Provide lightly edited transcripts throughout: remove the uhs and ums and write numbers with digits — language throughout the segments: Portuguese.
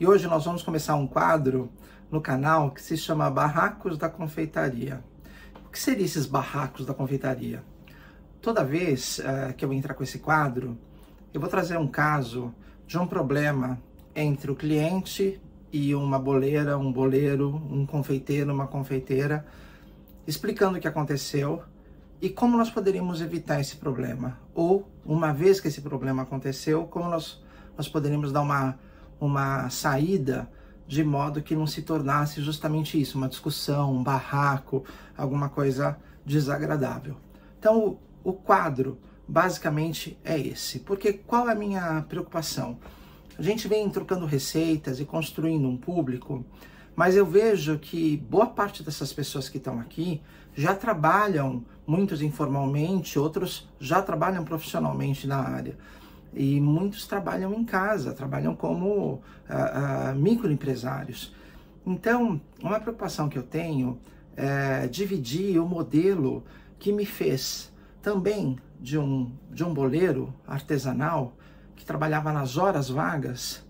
E hoje nós vamos começar um quadro no canal que se chama Barracos da Confeitaria. O que seriam esses barracos da confeitaria? Toda vez que eu entrar com esse quadro, eu vou trazer um caso de um problema entre o cliente e uma boleira, um boleiro, um confeiteiro, uma confeiteira, explicando o que aconteceu e como nós poderíamos evitar esse problema. Ou, uma vez que esse problema aconteceu, como nós poderíamos dar uma saída de modo que não se tornasse justamente isso, uma discussão, um barraco, alguma coisa desagradável. Então, o quadro basicamente é esse. Porque qual é a minha preocupação? A gente vem trocando receitas e construindo um público, mas eu vejo que boa parte dessas pessoas que estão aqui já trabalham, muitos informalmente, outros já trabalham profissionalmente na área. E muitos trabalham em casa, trabalham como microempresários. Então, uma preocupação que eu tenho é dividir o modelo que me fez também de um boleiro artesanal que trabalhava nas horas vagas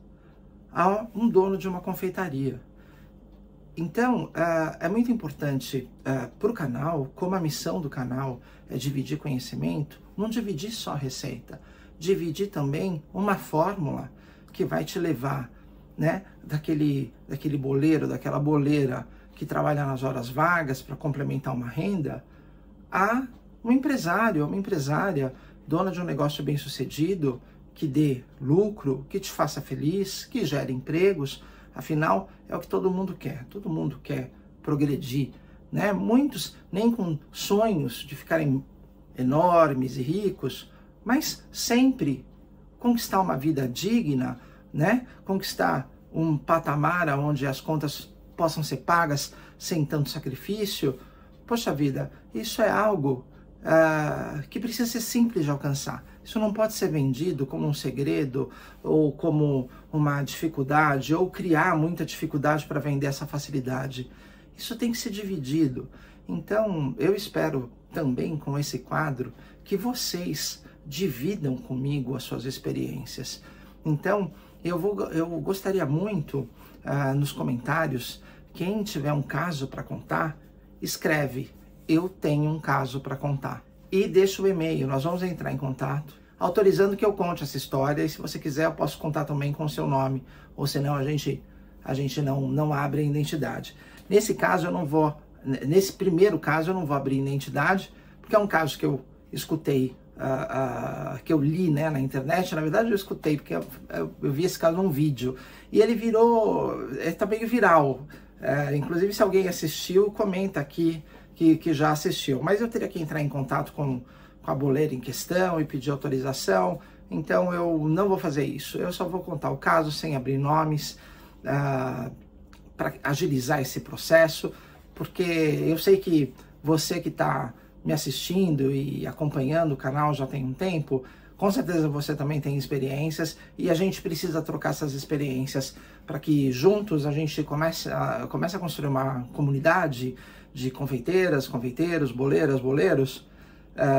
a um dono de uma confeitaria. Então, é muito importante para o canal, como a missão do canal é dividir conhecimento, não dividir só receita, dividir também uma fórmula que vai te levar, né, daquele boleiro, daquela boleira que trabalha nas horas vagas para complementar uma renda, a um empresário, uma empresária, dona de um negócio bem-sucedido, que dê lucro, que te faça feliz, que gere empregos. Afinal, é o que todo mundo quer progredir, né? Muitos nem com sonhos de ficarem enormes e ricos, mas sempre conquistar uma vida digna, né? Conquistar um patamar onde as contas possam ser pagas sem tanto sacrifício. Poxa vida, isso é algo que precisa ser simples de alcançar. Isso não pode ser vendido como um segredo ou como uma dificuldade ou criar muita dificuldade para vender essa facilidade. Isso tem que ser dividido. Então, eu espero também com esse quadro que vocês dividam comigo as suas experiências. Então, eu gostaria muito nos comentários, quem tiver um caso para contar, escreve: eu tenho um caso para contar. E deixa o e-mail, nós vamos entrar em contato, autorizando que eu conte essa história, e se você quiser eu posso contar também com o seu nome, ou senão a gente não abre a identidade. Nesse caso eu não vou, nesse primeiro caso eu não vou abrir identidade, porque é um caso que eu escutei, que eu li, né, na internet. Na verdade eu escutei, porque eu vi esse caso num vídeo, e ele tá meio viral. Inclusive, se alguém assistiu, comenta aqui que já assistiu. Mas eu teria que entrar em contato com a boleira em questão e pedir autorização. Então eu não vou fazer isso. Eu só vou contar o caso sem abrir nomes, para agilizar esse processo, porque eu sei que você que está me assistindo e acompanhando o canal já tem um tempo, com certeza você também tem experiências, e a gente precisa trocar essas experiências para que juntos a gente comece a construir uma comunidade de confeiteiras, confeiteiros, boleiras, boleiros,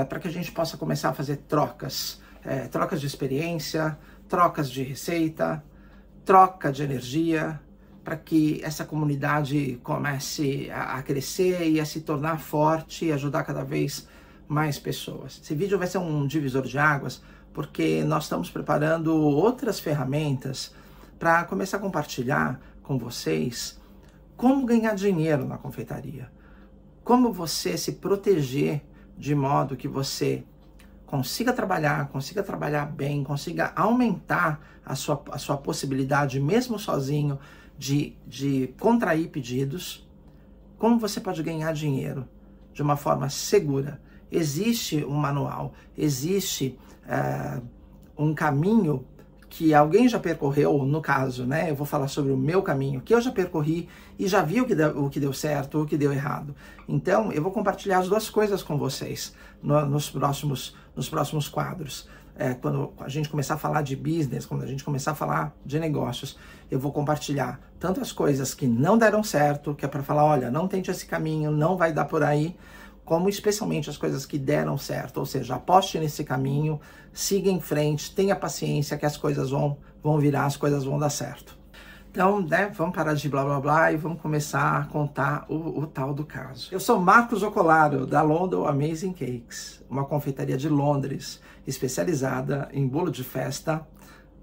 para que a gente possa começar a fazer trocas de experiência, trocas de receita, troca de energia, para que essa comunidade comece a crescer e a se tornar forte e ajudar cada vez mais pessoas. Esse vídeo vai ser um divisor de águas, porque nós estamos preparando outras ferramentas para começar a compartilhar com vocês como ganhar dinheiro na confeitaria, como você se proteger de modo que você consiga trabalhar bem, consiga aumentar a sua possibilidade, mesmo sozinho, de contrair pedidos, como você pode ganhar dinheiro de uma forma segura. Existe um manual, existe um caminho que alguém já percorreu, no caso, né? Eu vou falar sobre o meu caminho, que eu já percorri e já vi o que deu certo, o que deu errado. Então, eu vou compartilhar as duas coisas com vocês nos próximos quadros. Quando a gente começar a falar de business, quando a gente começar a falar de negócios, eu vou compartilhar tanto as coisas que não deram certo, que é para falar, olha, não tente esse caminho, não vai dar por aí, como especialmente as coisas que deram certo, ou seja, aposte nesse caminho, siga em frente, tenha paciência que as coisas vão virar, as coisas vão dar certo. Então, né, vamos parar de blá blá blá e vamos começar a contar o tal do caso. Eu sou Marcos Ocolaro, da London Amazing Cakes, uma confeitaria de Londres, especializada em bolo de festa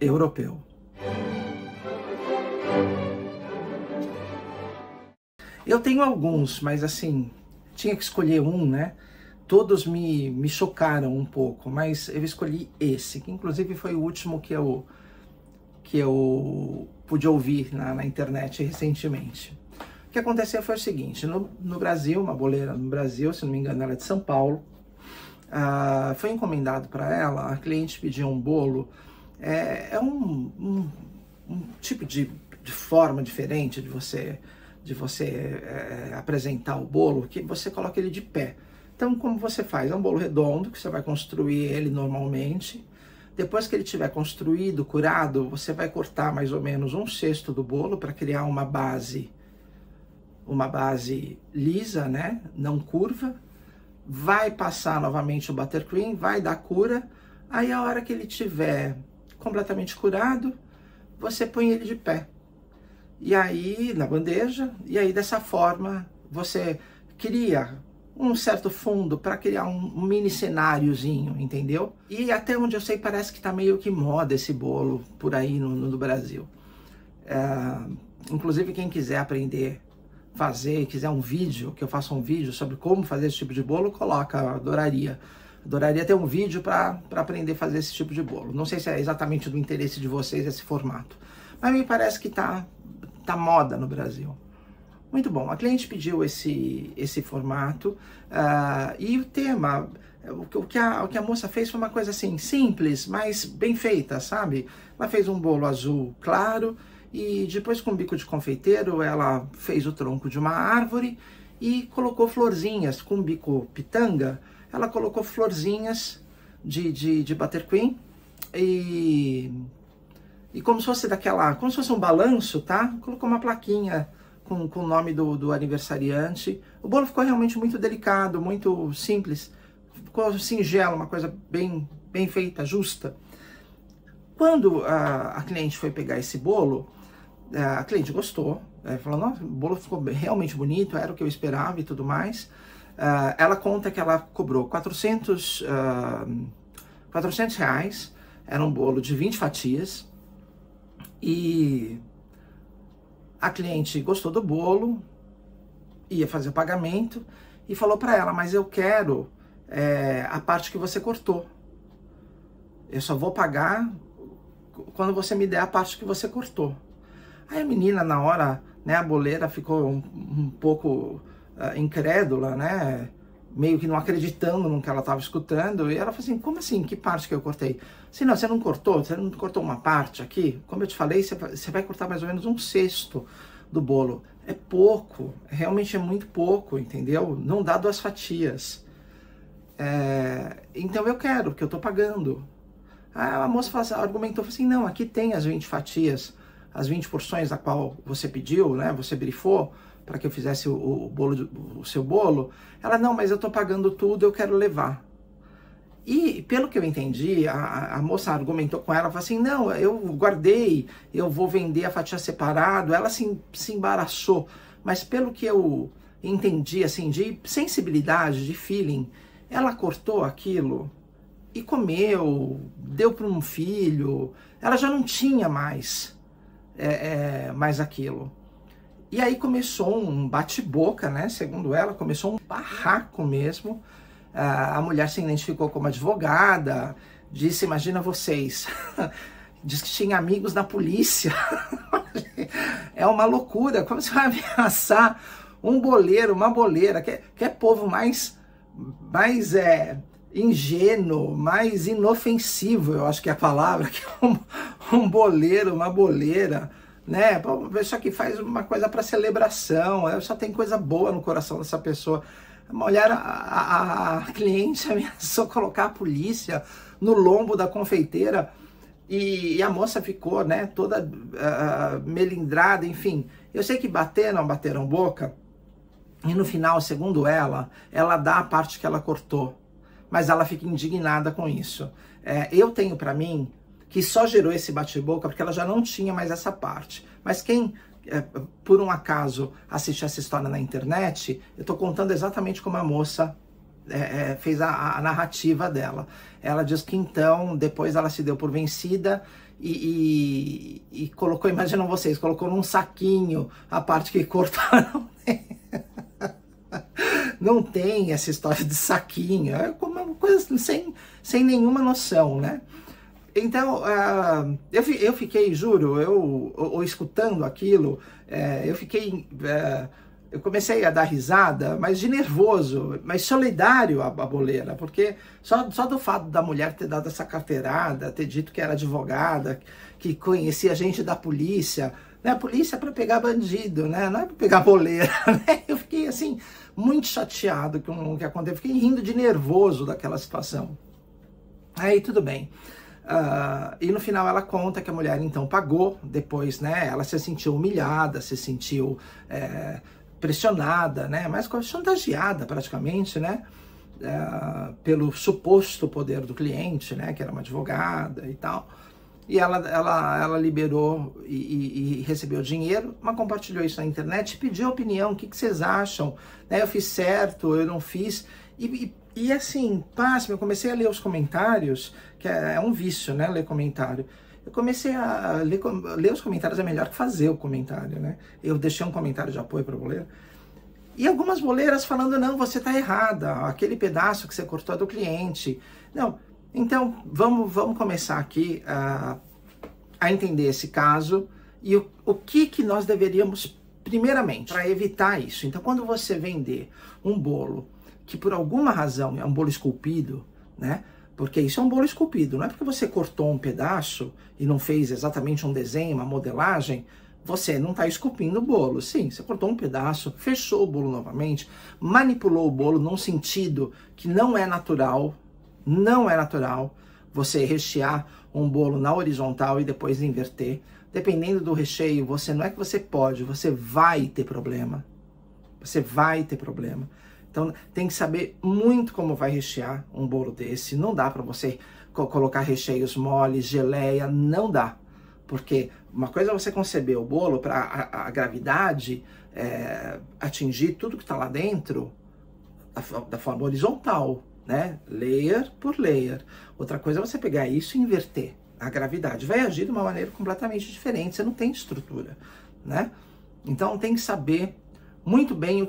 europeu. Eu tenho alguns, mas assim, tinha que escolher um, né? Todos me chocaram um pouco, mas eu escolhi esse, que inclusive foi o último que eu pude ouvir na internet recentemente. O que aconteceu foi o seguinte, no Brasil, uma boleira no Brasil, se não me engano ela é de São Paulo, foi encomendado para ela, a cliente pediu um bolo, um tipo de forma diferente de você apresentar o bolo, que você coloca ele de pé. Então, como você faz? É um bolo redondo, que você vai construir ele normalmente. Depois que ele estiver construído, curado, você vai cortar mais ou menos 1/6 do bolo para criar uma base lisa, né? Não curva. Vai passar novamente o buttercream, vai dar cura. Aí, a hora que ele estiver completamente curado, você põe ele de pé. E aí, na bandeja, e aí dessa forma, você cria um certo fundo para criar um mini cenáriozinho, entendeu? E até onde eu sei, parece que tá meio que moda esse bolo por aí no Brasil. Inclusive, quem quiser aprender a fazer, quiser um vídeo, que eu faça um vídeo sobre como fazer esse tipo de bolo, coloca, adoraria. Adoraria ter um vídeo para aprender a fazer esse tipo de bolo. Não sei se é exatamente do interesse de vocês esse formato, mas me parece que tá moda no Brasil. Muito bom, a cliente pediu esse formato e o tema, o que a moça fez foi uma coisa assim, simples, mas bem feita, sabe? Ela fez um bolo azul claro e depois com bico de confeiteiro ela fez o tronco de uma árvore e colocou florzinhas com bico pitanga, ela colocou florzinhas de buttercream e como se fosse como se fosse um balanço, tá? Colocou uma plaquinha com o nome do aniversariante. O bolo ficou realmente muito delicado, muito simples, ficou singelo, uma coisa bem feita, justa. Quando a cliente foi pegar esse bolo, a cliente gostou, falou, nossa, o bolo ficou realmente bonito, era o que eu esperava e tudo mais. Ela conta que ela cobrou 400 reais, era um bolo de 20 fatias, e a cliente gostou do bolo, ia fazer o pagamento e falou para ela, mas eu quero a parte que você cortou. Eu só vou pagar quando você me der a parte que você cortou. Aí a menina, na hora, né, a boleira ficou um pouco incrédula, né? Meio que não acreditando no que ela estava escutando, e ela falou assim, como assim, que parte que eu cortei? Assim, não, você não cortou uma parte aqui? Como eu te falei, você vai cortar mais ou menos 1/6 do bolo. É pouco, realmente é muito pouco, entendeu? Não dá 2 fatias. Então eu quero, porque eu tô pagando. Aí a moça argumentou assim, não, aqui tem as 20 fatias, as 20 porções da qual você pediu, né? Você brifou para que eu fizesse o seu bolo. Ela, não, mas eu tô pagando tudo, eu quero levar. E, pelo que eu entendi, a moça argumentou com ela, falou assim, não, eu guardei, eu vou vender a fatia separado. Ela se embaraçou, mas pelo que eu entendi, assim, de sensibilidade, de feeling, ela cortou aquilo e comeu, deu para um filho, ela já não tinha mais aquilo. E aí começou um bate-boca, né? Segundo ela, começou um barraco mesmo. A mulher se identificou como advogada, disse, imagina vocês, diz que tinha amigos na polícia. É uma loucura, como você vai ameaçar um boleiro, uma boleira, que é povo mais ingênuo, mais inofensivo, eu acho que é a palavra, que é um boleiro, uma boleira, né? Pessoa que faz uma coisa para celebração, só tem coisa boa no coração dessa pessoa. A mulher, a cliente ameaçou colocar a polícia no lombo da confeiteira e a moça ficou, né, toda melindrada, enfim. Eu sei que bateram boca e no final, segundo ela dá a parte que ela cortou, mas ela fica indignada com isso. Eu tenho para mim que só gerou esse bate-boca porque ela já não tinha mais essa parte. Mas quem, por um acaso, assistiu essa história na internet, eu estou contando exatamente como a moça fez a narrativa dela. Ela diz que então, depois ela se deu por vencida e colocou, imaginam vocês, colocou num saquinho a parte que cortaram. Não tem essa história de saquinho, é como uma coisa sem nenhuma noção, né? Então, eu fiquei, juro, eu escutando aquilo, eu comecei a dar risada, mas de nervoso, mas solidário à boleira, porque só do fato da mulher ter dado essa carteirada, ter dito que era advogada, que conhecia gente da polícia, né? A polícia é para pegar bandido, né? Não é para pegar boleira, né? Eu fiquei, assim, muito chateado com o que aconteceu, fiquei rindo de nervoso daquela situação. Aí, tudo bem. E no final ela conta que a mulher então pagou, depois, né? Ela se sentiu humilhada, se sentiu pressionada, né? Mas chantageada praticamente, né? Pelo suposto poder do cliente, né? Que era uma advogada e tal. E ela liberou e recebeu dinheiro, mas compartilhou isso na internet, pediu opinião, o que vocês acham? Né, eu fiz certo, eu não fiz. E assim, pasme, eu comecei a ler os comentários, que é um vício, né, ler comentário. Eu comecei a ler os comentários, é melhor que fazer o comentário, né? Eu deixei um comentário de apoio para a boleira. E algumas boleiras falando, não, você está errada, aquele pedaço que você cortou é do cliente. Não. Então, vamos começar aqui a entender esse caso e o que nós deveríamos, primeiramente, para evitar isso. Então, quando você vender um bolo que por alguma razão é um bolo esculpido, né? Porque isso é um bolo esculpido, não é porque você cortou um pedaço e não fez exatamente um desenho, uma modelagem, você não está esculpindo o bolo. Sim, você cortou um pedaço, fechou o bolo novamente, manipulou o bolo num sentido que não é natural. Não é natural você rechear um bolo na horizontal e depois inverter. Dependendo do recheio, não é que você pode, você vai ter problema. Você vai ter problema. Então tem que saber muito como vai rechear um bolo desse. Não dá para você colocar recheios moles, geleia, não dá. Porque uma coisa é você conceber o bolo para a gravidade atingir tudo que está lá dentro da forma horizontal, né? Layer por layer. Outra coisa é você pegar isso e inverter. A gravidade vai agir de uma maneira completamente diferente, você não tem estrutura, né? Então tem que saber muito bem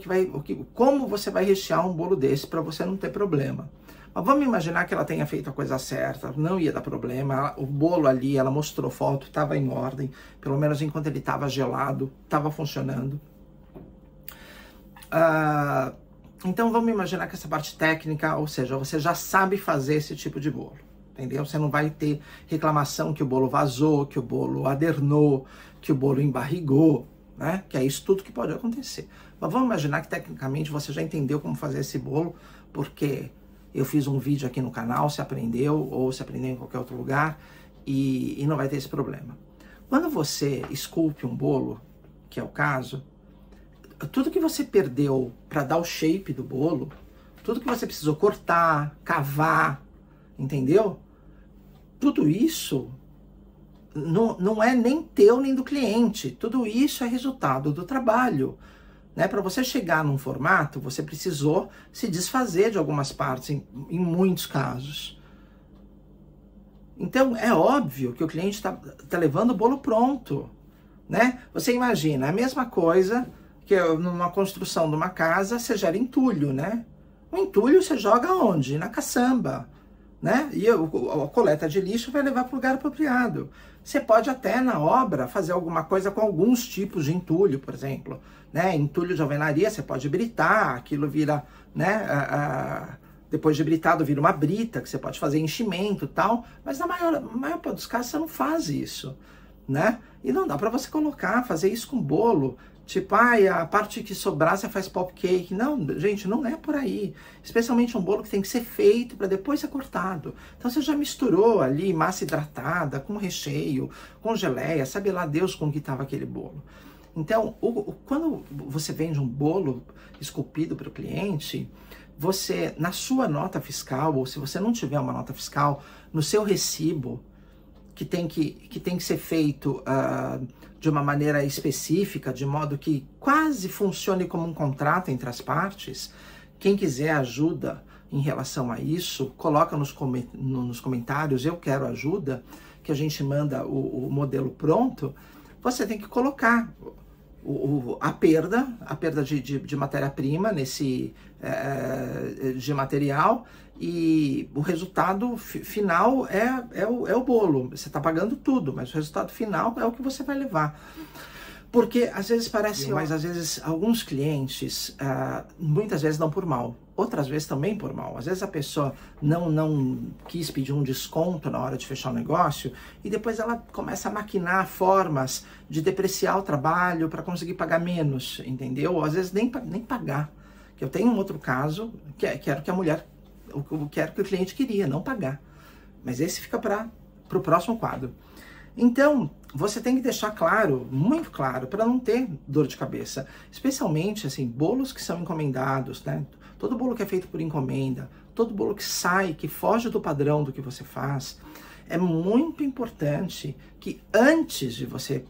como você vai rechear um bolo desse para você não ter problema. Mas vamos imaginar que ela tenha feito a coisa certa, não ia dar problema, o bolo ali, ela mostrou foto, estava em ordem, pelo menos enquanto ele estava gelado, estava funcionando. Então vamos imaginar que essa parte técnica, ou seja, você já sabe fazer esse tipo de bolo, entendeu? Você não vai ter reclamação que o bolo vazou, que o bolo adernou, que o bolo embarrigou, né? Que é isso tudo que pode acontecer. Mas vamos imaginar que tecnicamente você já entendeu como fazer esse bolo, porque eu fiz um vídeo aqui no canal, você aprendeu, ou você aprendeu em qualquer outro lugar, e não vai ter esse problema. Quando você esculpe um bolo, que é o caso, tudo que você perdeu para dar o shape do bolo, tudo que você precisou cortar, cavar, entendeu? Tudo isso não é nem teu nem do cliente. Tudo isso é resultado do trabalho, né? Para você chegar num formato, você precisou se desfazer de algumas partes, em muitos casos. Então, é óbvio que o cliente tá levando o bolo pronto, né? Você imagina, a mesma coisa que numa construção de uma casa, você gera entulho, né? O entulho você joga onde? Na caçamba, né? E a coleta de lixo vai levar para o lugar apropriado. Você pode até, na obra, fazer alguma coisa com alguns tipos de entulho, por exemplo, né? Entulho de alvenaria, você pode britar, aquilo vira, né? Depois de britado, vira uma brita, que você pode fazer enchimento e tal, mas na maior parte dos casos você não faz isso, né? E não dá para você fazer isso com bolo. Tipo, a parte que sobrar você faz pop cake. Não, gente, não é por aí. Especialmente um bolo que tem que ser feito para depois ser cortado. Então você já misturou ali massa hidratada com recheio, com geleia, sabe lá Deus com que estava aquele bolo. Então, quando você vende um bolo esculpido para o cliente, você, na sua nota fiscal, ou se você não tiver uma nota fiscal, no seu recibo, que tem que ser feito de uma maneira específica, de modo que quase funcione como um contrato entre as partes. Quem quiser ajuda em relação a isso, coloca nos comentários, eu quero ajuda, que a gente manda o modelo pronto. Você tem que colocar a perda de matéria-prima de material, e o resultado final é o bolo. Você está pagando tudo, mas o resultado final é o que você vai levar. Porque às vezes parece, mas às vezes alguns clientes, muitas vezes não por mal, outras vezes também por mal. Às vezes a pessoa não quis pedir um desconto na hora de fechar o negócio, e depois ela começa a maquinar formas de depreciar o trabalho para conseguir pagar menos, entendeu? Ou às vezes nem pagar. Que eu tenho um outro caso, que era que a mulher, que era que o cliente queria, não pagar. Mas esse fica para o próximo quadro. Então, você tem que deixar claro, muito claro, para não ter dor de cabeça. Especialmente, assim, bolos que são encomendados, né? Todo bolo que é feito por encomenda, todo bolo que sai, que foge do padrão do que você faz, é muito importante que antes de você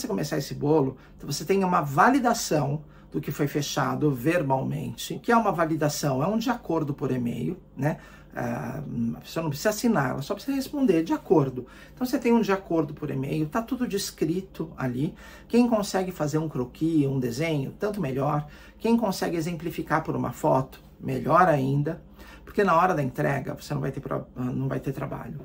começar esse bolo, você tenha uma validação do que foi fechado verbalmente, que é uma validação, é um de acordo por e-mail, né? A pessoa não precisa assinar, ela só precisa responder de acordo. Então você tem um de acordo por e-mail, tá tudo descrito ali. Quem consegue fazer um croquis, um desenho, tanto melhor. Quem consegue exemplificar por uma foto, melhor ainda, porque na hora da entrega você não vai ter trabalho.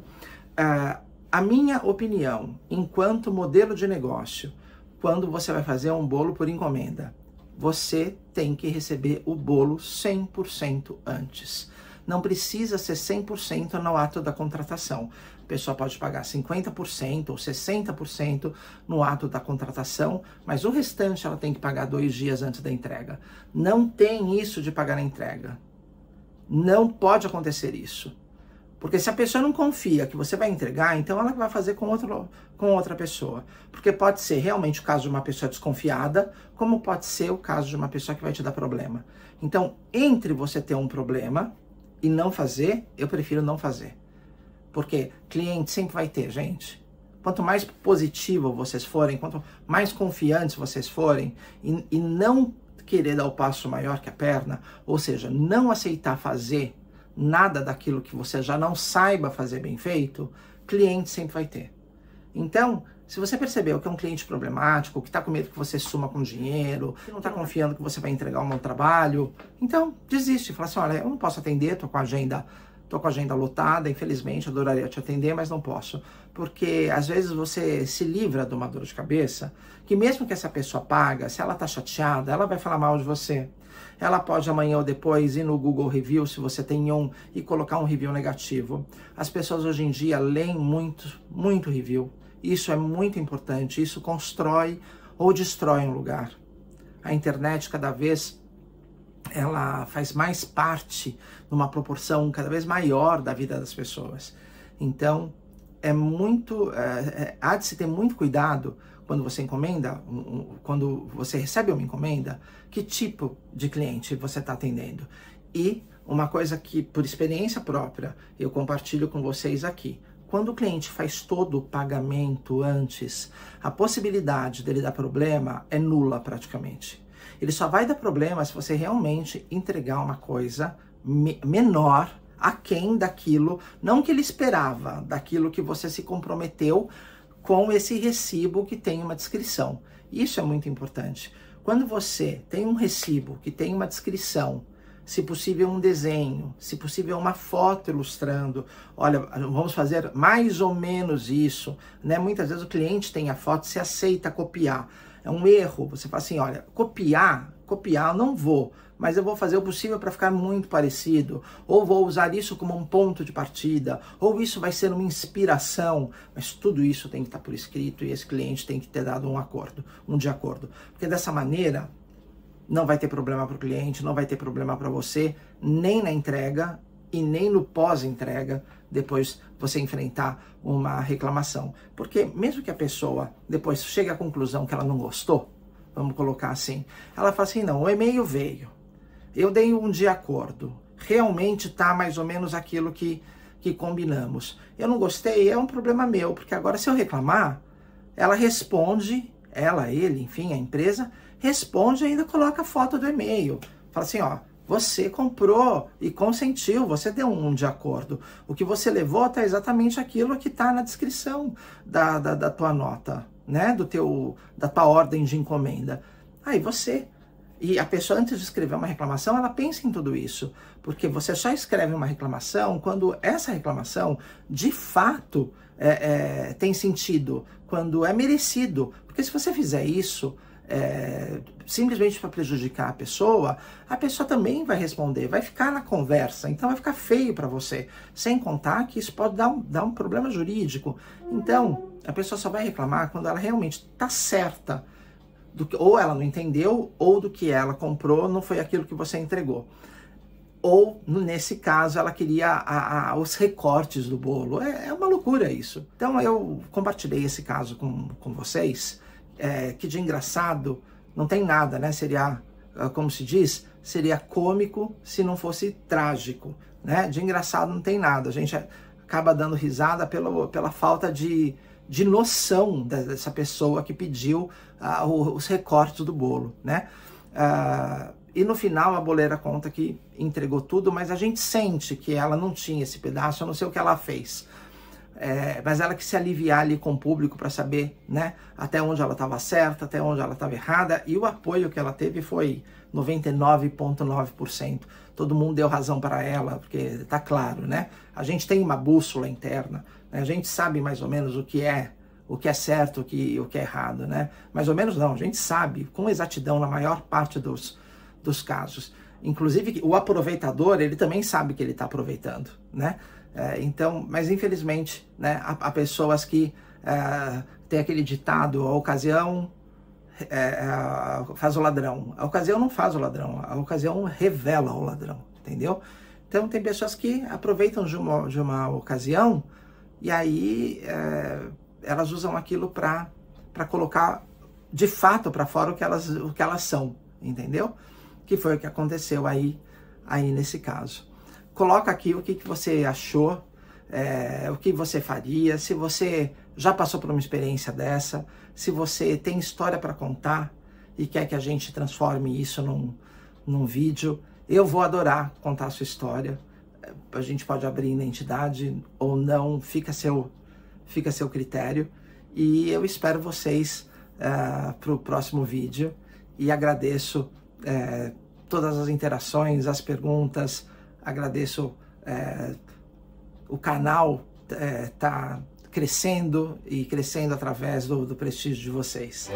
A minha opinião, enquanto modelo de negócio, quando você vai fazer um bolo por encomenda, você tem que receber o bolo 100% antes. Não precisa ser 100% no ato da contratação. A pessoa pode pagar 50% ou 60% no ato da contratação, mas o restante ela tem que pagar 2 dias antes da entrega. Não tem isso de pagar na entrega. Não pode acontecer isso. Porque se a pessoa não confia que você vai entregar, então ela vai fazer com outra pessoa. Porque pode ser realmente o caso de uma pessoa desconfiada, como pode ser o caso de uma pessoa que vai te dar problema. Então, entre você ter um problema e não fazer, eu prefiro não fazer. Porque cliente sempre vai ter, gente. Quanto mais positivo vocês forem, quanto mais confiantes vocês forem, e não querer dar o passo maior que a perna, ou seja, não aceitar fazer nada daquilo que você já não saiba fazer bem feito, cliente sempre vai ter. Então, se você percebeu que é um cliente problemático, que está com medo que você suma com dinheiro, que não está confiando que você vai entregar um bom trabalho, então desiste. Fala assim, olha, eu não posso atender, tô com a agenda lotada, infelizmente, eu adoraria te atender, mas não posso. Porque às vezes você se livra de uma dor de cabeça, que mesmo que essa pessoa paga, se ela está chateada, ela vai falar mal de você. Ela pode amanhã ou depois ir no Google Review, se você tem um, e colocar um review negativo. As pessoas hoje em dia leem muito review. Isso é muito importante, isso constrói ou destrói um lugar. A internet cada vez ela faz mais parte, numa proporção cada vez maior da vida das pessoas. Então, há de se ter muito cuidado quando você encomenda, quando você recebe uma encomenda, que tipo de cliente você está atendendo. E uma coisa que, por experiência própria, eu compartilho com vocês aqui. Quando o cliente faz todo o pagamento antes, a possibilidade dele dar problema é nula praticamente. Ele só vai dar problema se você realmente entregar uma coisa menor, aquém daquilo, não que ele esperava, daquilo que você se comprometeu com esse recibo que tem uma descrição. Isso é muito importante. Quando você tem um recibo que tem uma descrição, se possível um desenho, se possível uma foto ilustrando, olha, vamos fazer mais ou menos isso, né? Muitas vezes o cliente tem a foto, se aceita copiar. É um erro, você fala assim, olha, copiar eu não vou, mas eu vou fazer o possível para ficar muito parecido, ou vou usar isso como um ponto de partida, ou isso vai ser uma inspiração, mas tudo isso tem que estar por escrito e esse cliente tem que ter dado um de acordo, porque dessa maneira não vai ter problema para o cliente, não vai ter problema para você, nem na entrega e nem no pós-entrega, depois você enfrentar uma reclamação. Porque mesmo que a pessoa depois chegue à conclusão que ela não gostou, vamos colocar assim, ela fala assim, não, o e-mail veio, eu dei um de acordo, realmente está mais ou menos aquilo que que combinamos. Eu não gostei, é um problema meu, porque agora se eu reclamar, ela responde, ela, ele, enfim, a empresa, responde e ainda coloca a foto do e-mail. Fala assim, ó, você comprou e consentiu, você deu um de acordo. O que você levou está exatamente aquilo que está na descrição da tua nota, né? Da tua ordem de encomenda. Aí você... E a pessoa, antes de escrever uma reclamação, ela pensa em tudo isso. Porque você só escreve uma reclamação quando essa reclamação, de fato, tem sentido. Quando é merecido. Porque se você fizer isso... simplesmente para prejudicar a pessoa também vai responder, vai ficar na conversa, então vai ficar feio para você, sem contar que isso pode dar um problema jurídico. Então, a pessoa só vai reclamar quando ela realmente está certa, ou ela não entendeu, ou do que ela comprou não foi aquilo que você entregou. Ou, nesse caso, ela queria os recortes do bolo. É uma loucura isso. Então, eu compartilhei esse caso com vocês, que de engraçado não tem nada, né? Seria, como se diz, seria cômico se não fosse trágico, né? De engraçado não tem nada. A gente acaba dando risada pela falta de noção dessa pessoa que pediu os recortes do bolo, né? E no final a boleira conta que entregou tudo, mas a gente sente que ela não tinha esse pedaço, eu não sei o que ela fez. Mas ela quis se aliviar ali com o público para saber, né, até onde ela estava certa, até onde ela estava errada, e o apoio que ela teve foi 99,9%. Todo mundo deu razão para ela, porque tá claro, né? A gente tem uma bússola interna, né? A gente sabe mais ou menos o que é certo, o que é errado, né? Mais ou menos não, a gente sabe com exatidão na maior parte dos casos. Inclusive o aproveitador, ele também sabe que ele está aproveitando, né? Então, mas infelizmente, né, há pessoas que tem aquele ditado, a ocasião faz o ladrão. A ocasião não faz o ladrão, a ocasião revela o ladrão, entendeu? Então tem pessoas que aproveitam de uma ocasião e aí elas usam aquilo para colocar de fato para fora o que elas são, entendeu? Que foi o que aconteceu aí nesse caso. Coloca aqui o que você achou, o que você faria, se você já passou por uma experiência dessa, se você tem história para contar e quer que a gente transforme isso num vídeo. Eu vou adorar contar a sua história. A gente pode abrir identidade ou não, fica a seu critério. E eu espero vocês para o próximo vídeo e agradeço todas as interações, as perguntas. Agradeço o canal tá crescendo e crescendo através do prestígio de vocês.